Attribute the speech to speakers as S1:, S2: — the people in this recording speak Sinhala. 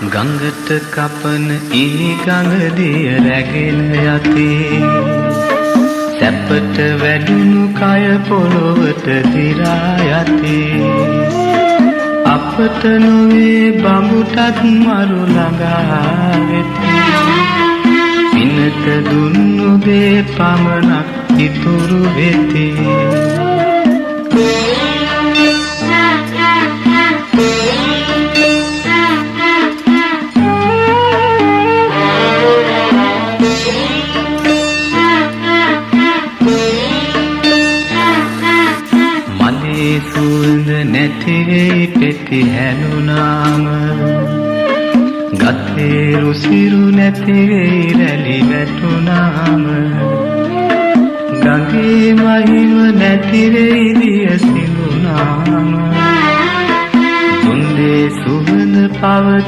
S1: ගඟට කපන ඉනි ගඟ දිය රැගෙන යතේ සැපට වැඩුණු කය පොළොවට දිරා යතේ අපට නොවේ බඹුටත් මරු ළඟා වෙති පිනට දුන්නු දේ පමණක් ඉතුරු වෙති සුවඳ නැතිවෙයි පෙති හැලුනාම ගතේ රුසිරු නැතිවෙයි රැලි වැටුනාම ගඟේ මහිම නැතිවෙයි දිය සිඳුනාම දුන්දේ සුවඳ පවති